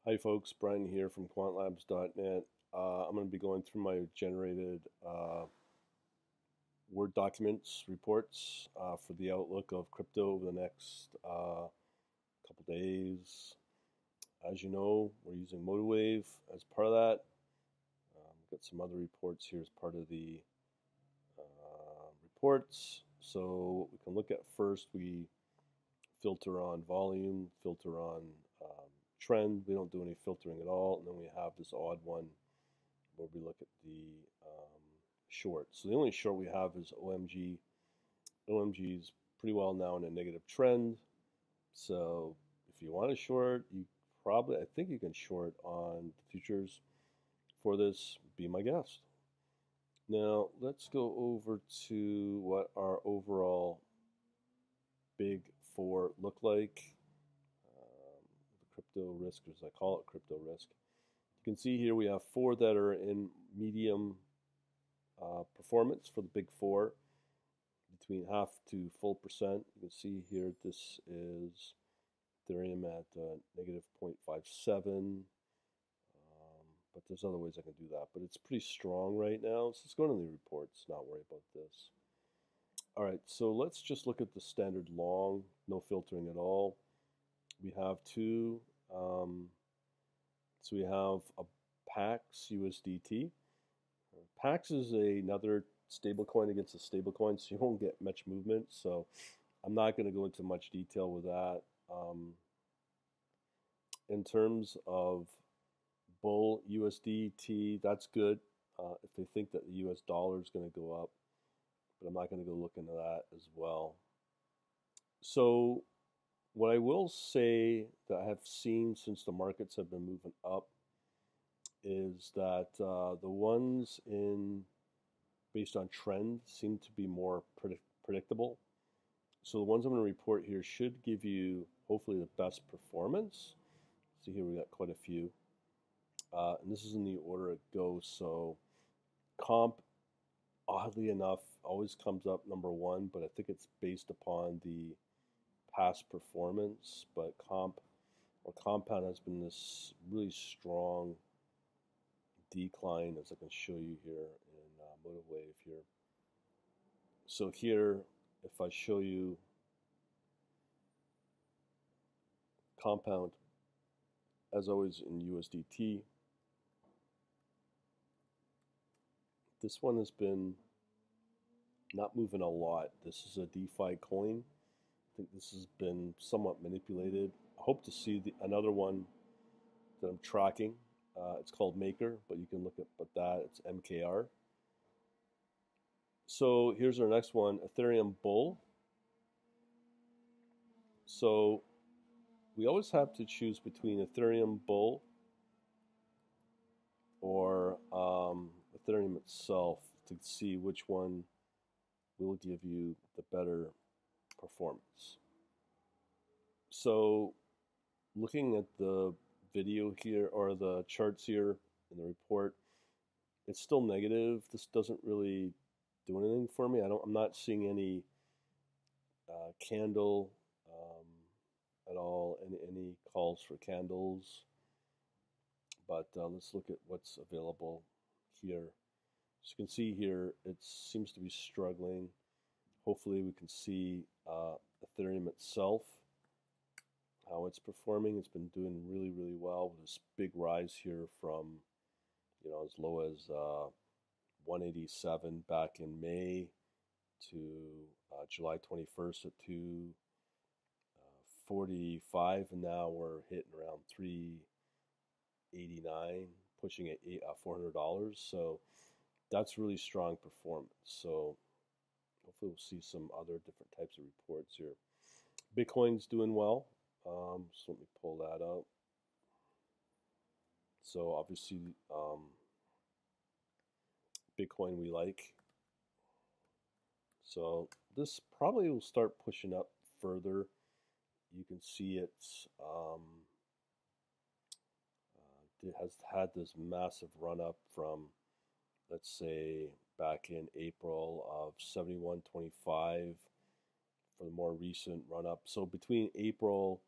Hi folks, Brian here from quantlabs.net. I'm going to be going through my generated Word documents reports for the outlook of crypto over the next couple days. As you know, we're using MotiveWave as part of that. We've got some other reports here as part of the reports. So what we can look at first, we filter on volume, filter on trend. We don't do any filtering at all. And then we have this odd one where we look at the short. So the only short we have is OMG. OMG is pretty well now in a negative trend. So if you want to short, you probably, I think you can short on the futures for this. Be my guest. Now let's go over to what our overall big four look like. The crypto risk, as I call it, crypto risk. You can see here we have four that are in medium performance for the big four, between half to full percent. You can see here this is Ethereum at negative 0.57. But there's other ways I can do that. But it's pretty strong right now. So let's go to the reports, not worry about this. All right, so let's just look at the standard long, no filtering at all. We have two. So we have a PAX USDT. PAX is another stablecoin against a stablecoin, so you won't get much movement. So I'm not going to go into much detail with that. In terms of bull USDT, that's good if they think that the US dollar is going to go up, but I'm not going to go look into that as well. So what I will say that I have seen since the markets have been moving up is that the ones in based on trend seem to be more predictable. So the ones I'm going to report here should give you hopefully the best performance. See here we got quite a few. And this is in the order it goes. So comp, oddly enough, always comes up number one, but I think it's based upon the past performance. But comp or compound has been this really strong decline, as I can show you here in MotiveWave here. So here, if I show you compound, as always in USDT, this one has been not moving a lot. This is a DeFi coin. I think this has been somewhat manipulated. I hope to see another one that I'm tracking. It's called Maker, but you can look at that. It's MKR. So here's our next one, Ethereum Bull. So we always have to choose between Ethereum Bull or Ethereum itself to see which one will give you the better performance. So looking at the video here or the charts here in the report, it's still negative. This doesn't really do anything for me. I'm not seeing any candle at all, any calls for candles. But let's look at what's available here. As you can see here, it seems to be struggling. Hopefully we can see Ethereum itself, how it's performing. It's been doing really, really well with this big rise here from, as low as 187 back in May to July 21st at 245, and now we're hitting around 389, pushing at $400. So that's really strong performance. So hopefully we'll see some other different types of reports here. Bitcoin's doing well. So let me pull that up. So obviously Bitcoin we like. So this probably will start pushing up further. You can see it has had this massive run up from, let's say, back in April of 71.25 for the more recent run up. So between April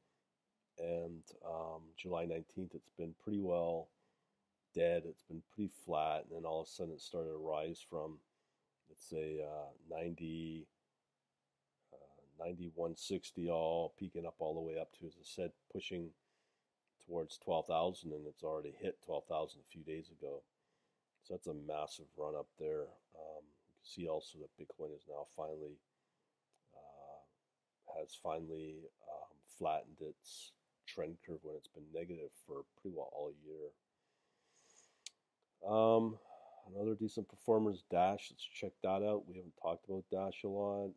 and July 19th, it's been pretty well dead. It's been pretty flat, and then all of a sudden it started to rise from, let's say, 90, 9160, all peaking up all the way up to, as I said, pushing towards 12,000, and it's already hit 12,000 a few days ago. So that's a massive run up there. You can see also that Bitcoin is now finally flattened its trend curve when it's been negative for pretty well all year. Another decent performer is Dash. Let's check that out. We haven't talked about Dash a lot.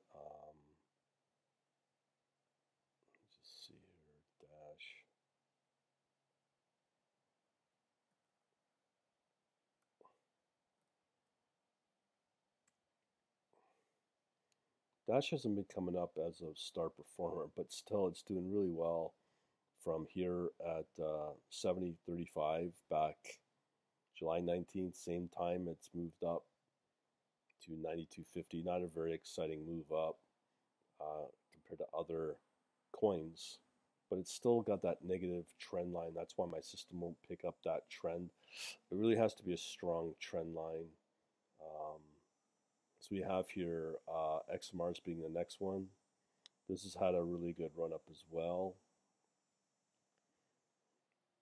Let's just see here, Dash. Dash hasn't been coming up as a star performer, but still it's doing really well from here at 70.35 back July 19th. Same time it's moved up to 92.50. Not a very exciting move up compared to other coins, but it's still got that negative trend line. That's why my system won't pick up that trend. It really has to be a strong trend line. So we have here XMRs being the next one. This has had a really good run up as well.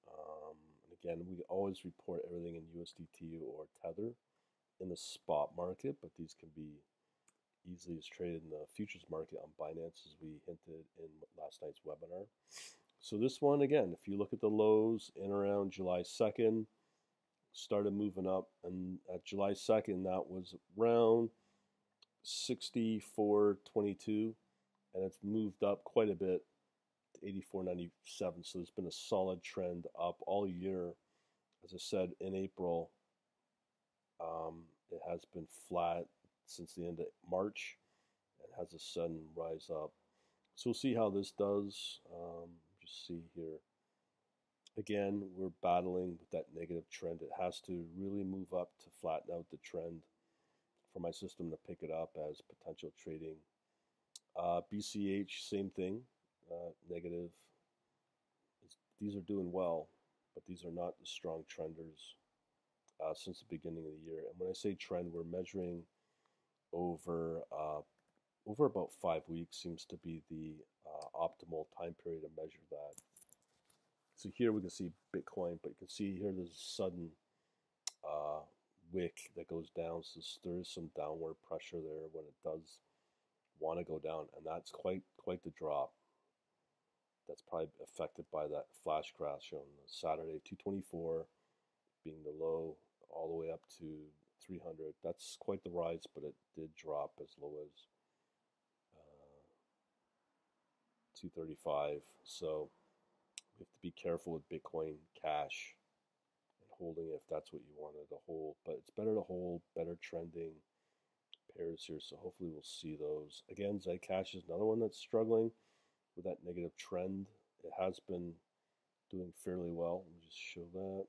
And again, we always report everything in USDT or Tether in the spot market, but these can be easily traded in the futures market on Binance, as we hinted in last night's webinar. So this one, again, if you look at the lows in around July 2nd, started moving up, and at July 2nd, that was around 64.22, and it's moved up quite a bit to 84.97. So there's been a solid trend up all year. As I said, in April, it has been flat since the end of March and has a sudden rise up. So we'll see how this does. Just see here. Again, we're battling with that negative trend. It has to really move up to flatten out the trend for my system to pick it up as potential trading. BCH, same thing, negative. These are doing well, but these are not the strong trenders since the beginning of the year. And when I say trend, we're measuring over about 5 weeks seems to be the optimal time period to measure that. So here we can see Bitcoin, but you can see here there's a sudden wick that goes down. So there is some downward pressure there when it does want to go down, and that's quite the drop. That's probably affected by that flash crash on Saturday, 224 being the low, all the way up to 300. That's quite the rise, but it did drop as low as 235. So we have to be careful with Bitcoin Cash and holding it if that's what you wanted to hold. But it's better to hold better trending pairs here. So hopefully we'll see those. Again, Zcash is another one that's struggling with that negative trend. It has been doing fairly well. Let me just show that.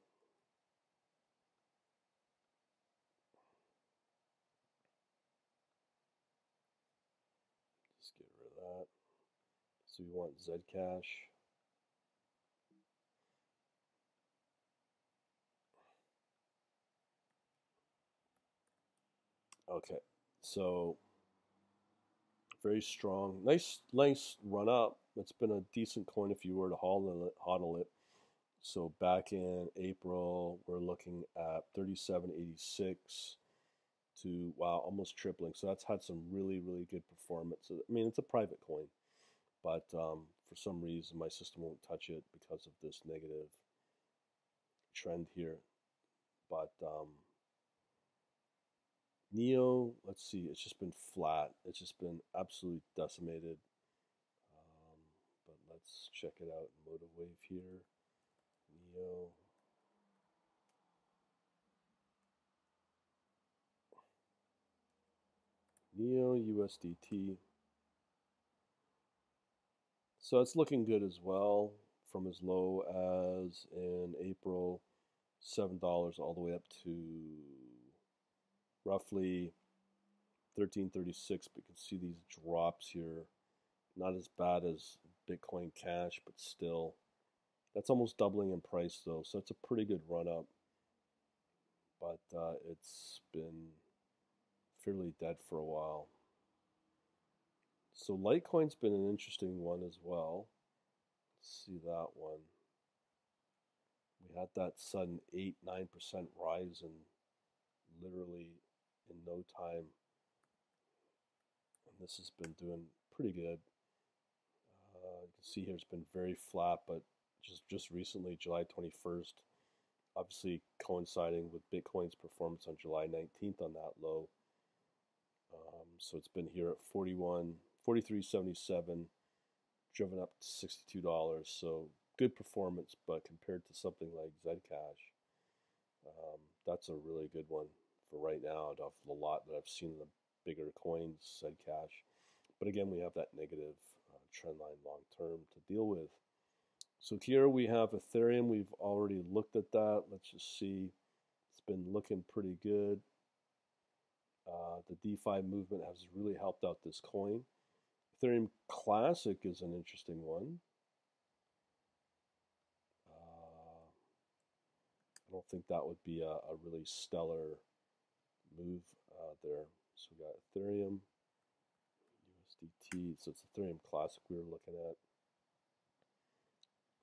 Just get rid of that. So we want Zcash. Okay, so very strong, nice run up. It's been a decent coin if you were to hodl it. So back in April, we're looking at 37.86 to, wow, almost tripling. So that's had some really good performance. I mean, it's a private coin, but for some reason my system won't touch it because of this negative trend here. But Neo, let's see, it's just been flat. It's just been absolutely decimated. But let's check it out in Motive Wave here. Neo USDT. So it's looking good as well, from as low as in April, $7 all the way up to roughly 1336. But you can see these drops here. Not as bad as Bitcoin Cash, but still That's almost doubling in price though, so it's a pretty good run up. But it's been fairly dead for a while. So Litecoin's been an interesting one as well. Let's see that one. We had that sudden 8-9% rise in literally in no time. And this has been doing pretty good. You can see here it's been very flat, but just recently, July 21st, obviously coinciding with Bitcoin's performance on July 19th on that low. So it's been here at 43.77, driven up to $62. So good performance, but compared to something like Zcash, that's a really good one for right now out of the lot that I've seen in the bigger coins, Zcash. But again, we have that negative trend line long term to deal with. So here we have Ethereum. We've already looked at that. Let's just see. It's been looking pretty good. The DeFi movement has really helped out this coin. Ethereum Classic is an interesting one. I don't think that would be a really stellar move there. So we got Ethereum, USDT. So it's Ethereum Classic we were looking at.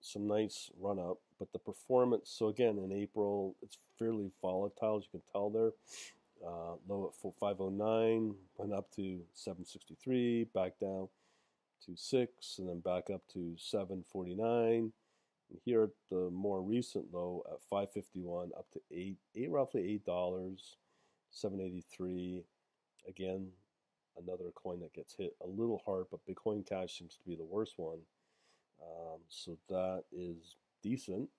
Some nice run up, but the performance, so again in April it's fairly volatile, as you can tell there. Low at 509, went up to 763, back down to 6, and then back up to 749. And here at the more recent low at 551, up to roughly $8, 783. Again, another coin that gets hit a little hard, but Bitcoin Cash seems to be the worst one. So that is decent.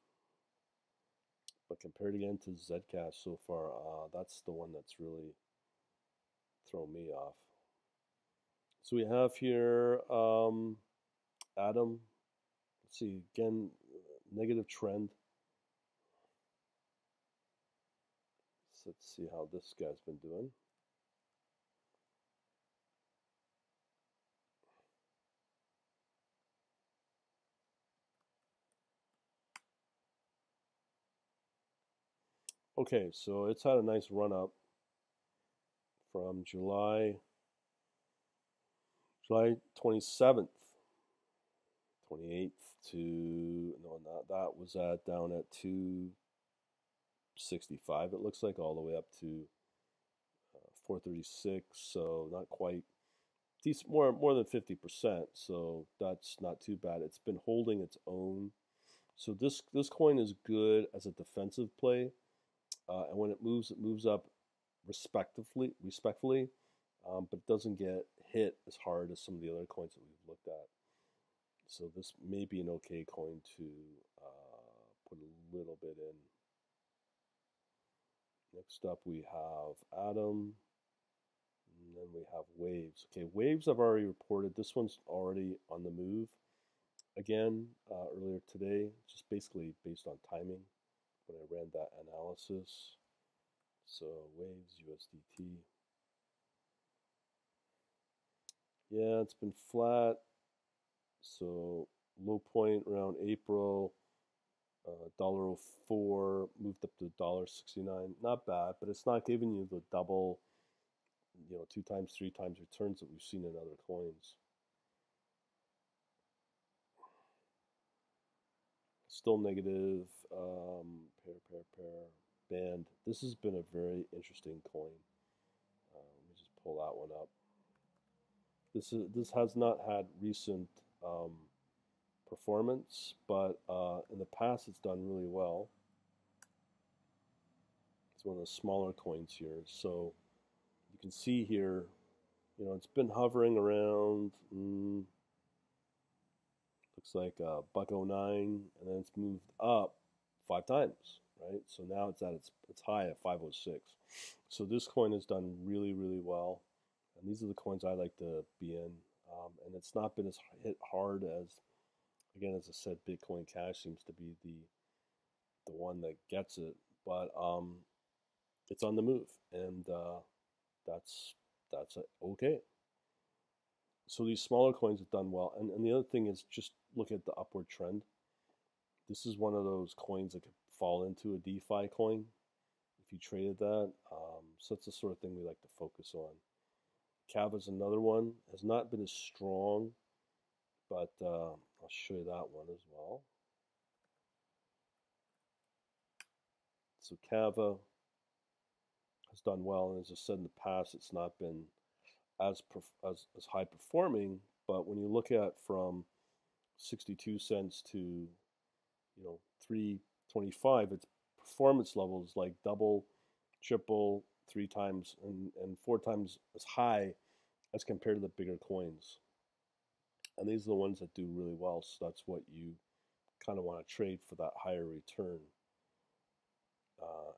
But compared again to Zcash so far, that's the one that's really thrown me off. So we have here Atom. Let's see, again, negative trend. So let's see how this guy's been doing. Okay, so it's had a nice run up from July 27th, 28th to, no, that was down at 265, it looks like, all the way up to 436, so not quite decent, more than 50%, so that's not too bad. It's been holding its own. So this coin is good as a defensive play, and when it moves up respectfully, but it doesn't get hit as hard as some of the other coins that we've looked at. So this may be an okay coin to put a little bit in. Next up we have Atom, and then we have Waves. Okay, Waves I've already reported. This one's already on the move again earlier today, just basically based on timing when I ran that analysis. So Waves, USDT. Yeah, it's been flat. So low point around April, $1.04, moved up to $1.69. Not bad, but it's not giving you the double, 2 times, 3 times returns that we've seen in other coins. Still negative. Pair. Band. This has been a very interesting coin. Let me just pull that one up. This has not had recent performance, but in the past it's done really well. It's one of the smaller coins here, so you can see here, it's been hovering around. Looks like $1.09, and then it's moved up 5 times, right? So now it's at its high at 506. So this coin has done really, really well, and these are the coins I like to be in. And it's not been as hit hard as, again, as I said, Bitcoin Cash seems to be the one that gets it, but it's on the move, and that's okay. So these smaller coins have done well, and the other thing is just look at the upward trend. This is one of those coins that could fall into a DeFi coin if you traded that. So that's the sort of thing we like to focus on. Kava is another one. Has not been as strong, but I'll show you that one as well. So Kava has done well, and as I said in the past, it's not been as high performing. But when you look at from 62 cents to 325, its performance level is like double, triple, 3 times, and 4 times as high as compared to the bigger coins. And these are the ones that do really well. So that's what you kind of want to trade for, that higher return.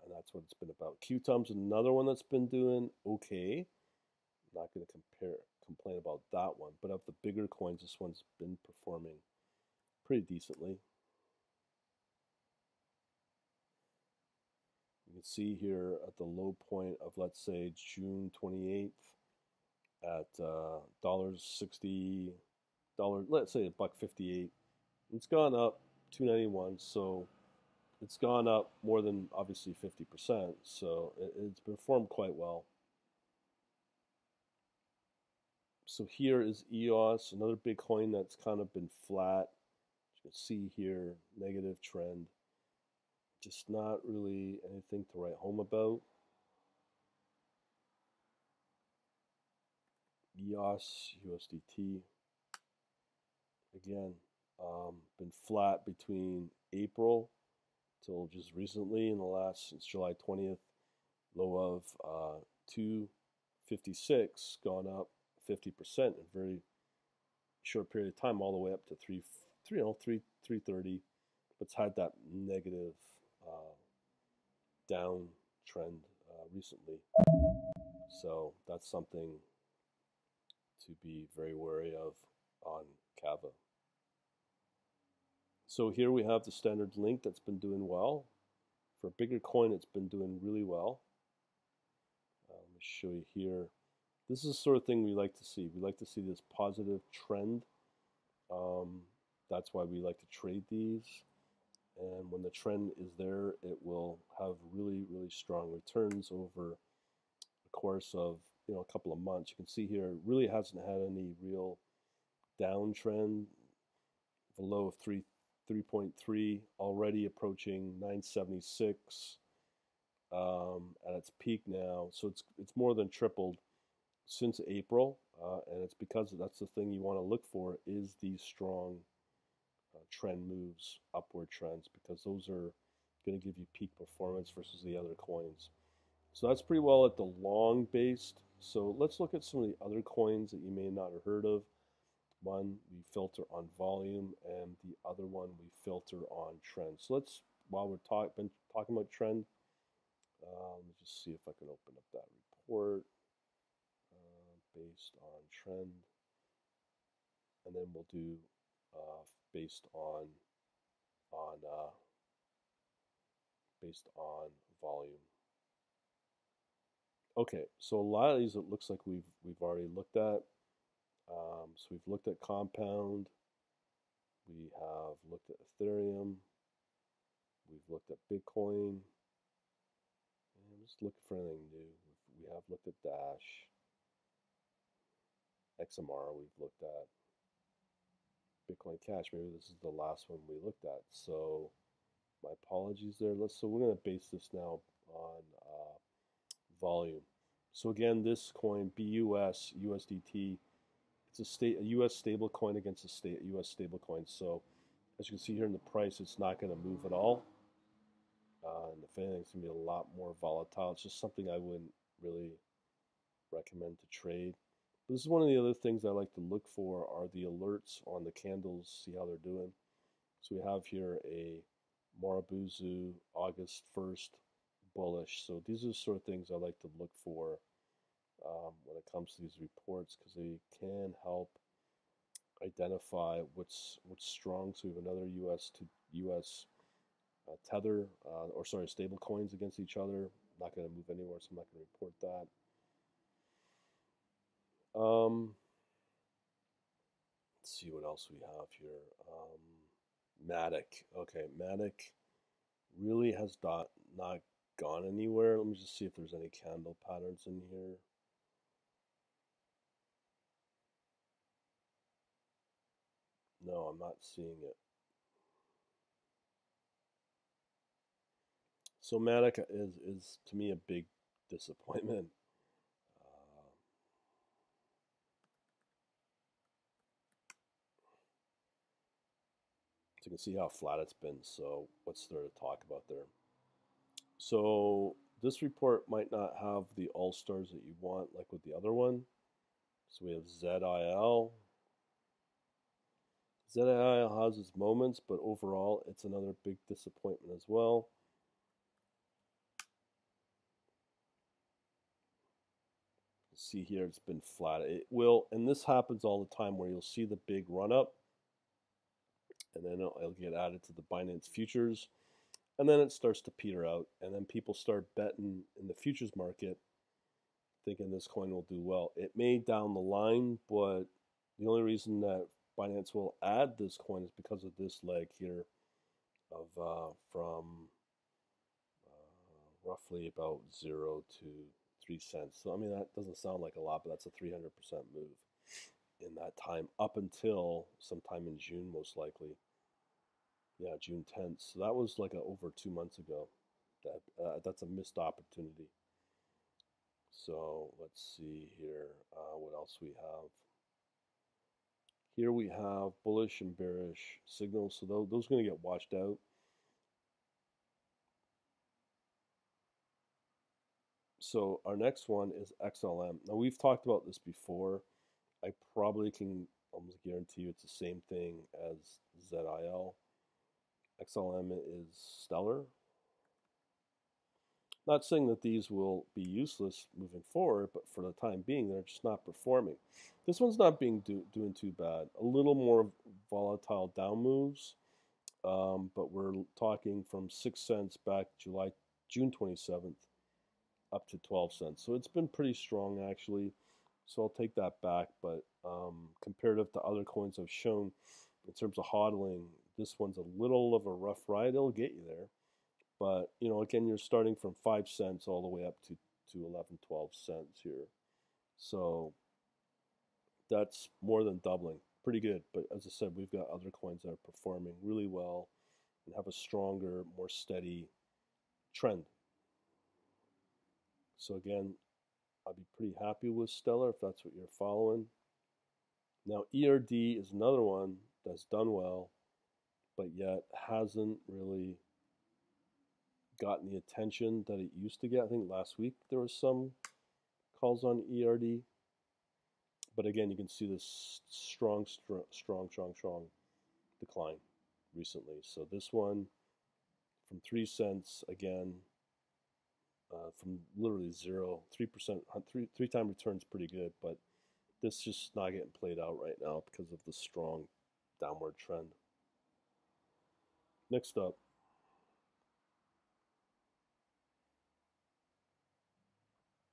And that's what it's been about. Qtum's another one that's been doing okay. I'm not going to complain about that one. But of the bigger coins, this one's been performing pretty decently. You can see here at the low point of, let's say, June 28th at $60, let's say $1.58. It's gone up 291, so it's gone up more than obviously 50%. So it's performed quite well. So here is EOS, another big coin that's kind of been flat. You can see here, negative trend. Just not really anything to write home about. EOS, USDT. Again, been flat between April till just recently, in the last, since July 20th, low of 256, gone up 50% in a very short period of time, all the way up to 330. But it's had that negative downtrend recently. So that's something to be very wary of on Kava. So here we have the standard link that's been doing well. For a bigger coin, it's been doing really well. Let me show you here. This is the sort of thing we like to see. We like to see this positive trend. That's why we like to trade these. And when the trend is there, it will have really, really strong returns over the course of a couple of months. You can see here, it really hasn't had any real downtrend. The low of 3.3, already approaching 976 at its peak now. So it's more than tripled since April, and it's because that's the thing you want to look for, is these strong trend moves, upward trends, because those are going to give you peak performance versus the other coins. So that's pretty well at the long based. So let's look at some of the other coins that you may not have heard of. One we filter on volume, and the other one we filter on trend. So let's, while we're been talking about trend, let's just see if I can open up that report based on trend, and then we'll do based on volume. Okay, so a lot of these it looks like we've already looked at. So we've looked at Compound, we have looked at Ethereum, we've looked at Bitcoin, and I'm just looking for anything new. We have looked at Dash, XMR we've looked at, Bitcoin Cash, maybe this is the last one we looked at, so my apologies there. So we're going to base this now on volume. So again, this coin, BUS, USDT, it's a US stable coin against a US stable coin. So as you can see here in the price, it's not going to move at all. And if anything, it's going to be a lot more volatile. It's just something I wouldn't really recommend to trade. But this is one of the other things I like to look for, are the alerts on the candles, see how they're doing. So we have here a Marabuzu August 1st bullish. So these are the sort of things I like to look for when it comes to these reports, because they can help identify what's strong. So we have another US to US tether, or sorry, stable coins against each other. Not going to move anywhere, so I'm not going to report that. Let's see what else we have here. Matic. Okay, Matic really has not gone anywhere. Let me just see if there's any candle patterns in here. No, I'm not seeing it. So Matic is to me a big disappointment. Uh, so you can see how flat it's been. So what's there to talk about there? So this report might not have the all stars that you want, like with the other one. So we have ZIL. ZIL has its moments, but overall, it's another big disappointment as well. See here, it's been flat. It will, and this happens all the time where you'll see the big run up, and then it'll get added to the Binance futures, and then it starts to peter out, and then people start betting in the futures market, thinking this coin will do well. It may down the line, but the only reason that Binance will add this coin is because of this leg here of from roughly about 0 to 3 cents. So I mean that doesn't sound like a lot, but that's a 300% move in that time up until sometime in June, most likely. Yeah, June 10th. So that was like over 2 months ago. That's a missed opportunity. So let's see here. What else we have? Here we have bullish and bearish signals. So those are going to get washed out. So our next one is XLM. Now we've talked about this before. I probably can almost guarantee you it's the same thing as ZIL. XLM is stellar. Not saying that these will be useless moving forward, but for the time being, they're just not performing. This one's not doing too bad. A little more volatile down moves, but we're talking from 6 cents back June 27th up to 12 cents. So it's been pretty strong actually. So I'll take that back. But comparative to other coins I've shown in terms of hodling, this one's a little of a rough ride. It'll get you there. But, you know, again, you're starting from 5 cents all the way up to 11, 12 cents here. So that's more than doubling. Pretty good. But as I said, we've got other coins that are performing really well and have a stronger, more steady trend. So again, I'd be pretty happy with Stellar if that's what you're following. Now, ERD is another one that's done well, but yet hasn't really gotten the attention that it used to get. I think last week there was some calls on ERD. But again, you can see this strong decline recently. So this one from 3 cents again, from literally 3%, three time returns pretty good, but this is just not getting played out right now because of the strong downward trend. Next up,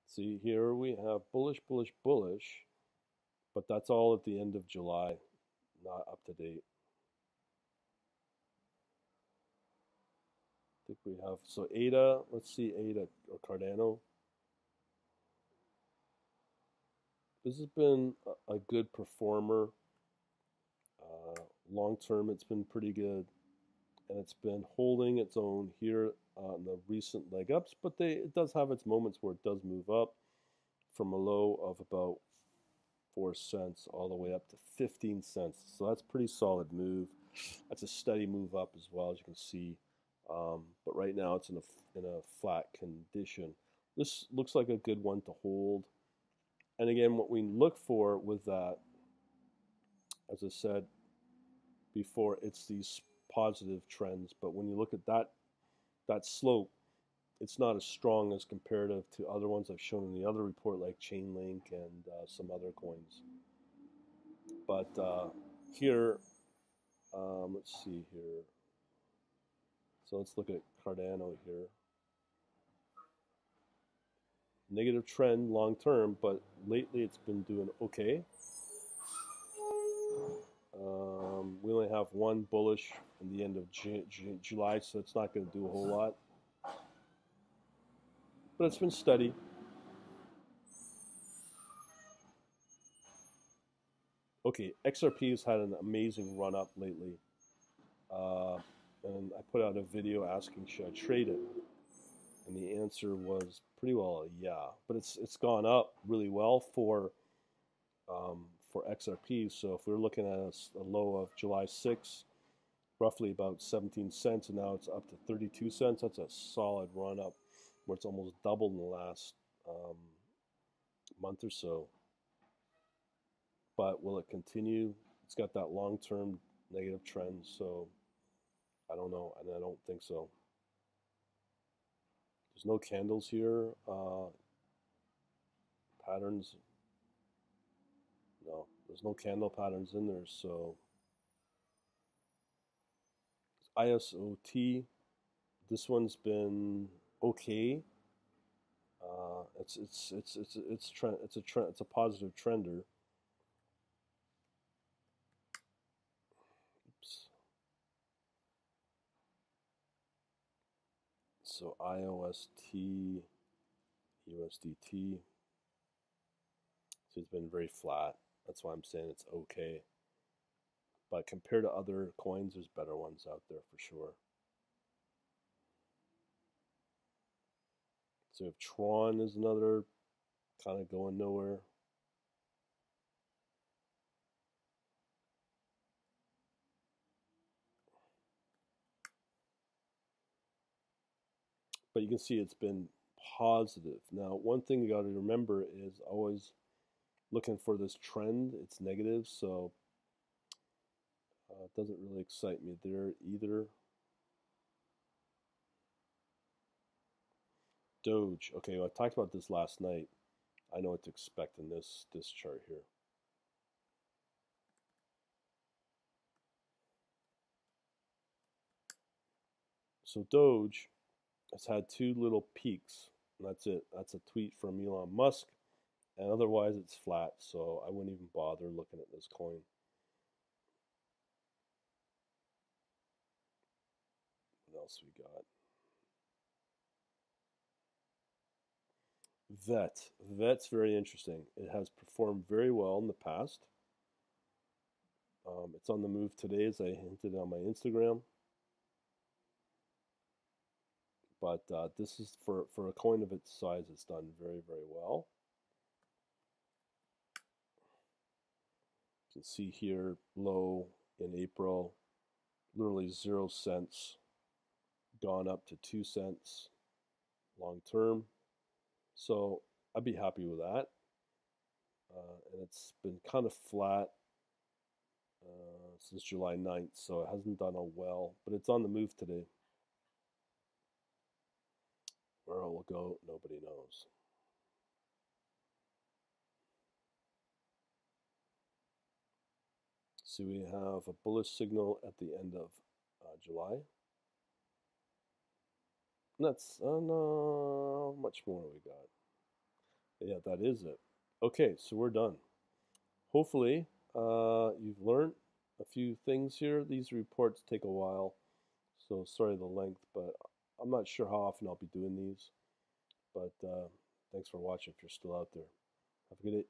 see here we have bullish, bullish, bullish, but that's all at the end of July, not up to date. I think we have, so ADA, let's see ADA or Cardano. This has been a good performer. Long term, it's been pretty good, and it's been holding its own here on the recent leg ups. But it does have its moments where it does move up from a low of about 4 cents all the way up to 15 cents. So that's a pretty solid move. That's a steady move up as well, as you can see. But right now, it's in a flat condition. This looks like a good one to hold. And again, what we look for with that, as I said before, it's these positive trends. But when you look at that slope, it's not as strong as comparative to other ones I've shown in the other report, like Chainlink and some other coins. But here, let's see here. So let's look at Cardano here. Negative trend long term, but lately it's been doing okay. We only have one bullish in the end of July, so it's not going to do a whole lot. But it's been steady. Okay, XRP has had an amazing run up lately. Uh, and I put out a video asking should I trade it, and the answer was pretty well yeah. But it's gone up really well for XRP. So if we're looking at a low of July 6th, roughly about 17 cents, and now it's up to 32 cents. That's a solid run up, where it's almost doubled in the last month or so. But will it continue? It's got that long-term negative trend, so I don't know, and I don't think so. There's no candles here. Patterns. No, there's no candle patterns in there, so ISOT. This one's been okay. It's trend. It's a trend. It's a positive trender. Oops. So IOST, USDT. So it's been very flat. That's why I'm saying it's okay. But compared to other coins, there's better ones out there for sure. So if Tron is another kind of going nowhere. But you can see it's been positive. Now, one thing you got to remember is always looking for this trend. It's negative, so it doesn't really excite me there either. Doge. Okay, well, I talked about this last night. I know what to expect in this chart here. So Doge has had two little peaks, and that's it. That's a tweet from Elon Musk, and otherwise it's flat, so I wouldn't even bother looking at this coin. What else we got? Vet's very interesting. It has performed very well in the past. It's on the move today, as I hinted on my Instagram. But this is for a coin of its size, it's done very, very well. You can see here, low in April, literally 0 cents, gone up to 2 cents long term. So I'd be happy with that. And it's been kind of flat since July 9th, so it hasn't done well, but it's on the move today. Where it will go, nobody knows. So we have a bullish signal at the end of July. And that's no, much more we got. Yeah, that is it. Okay, so we're done. Hopefully, you've learned a few things here. These reports take a while, so sorry the length, but I'm not sure how often I'll be doing these. But thanks for watching if you're still out there. Have a good day.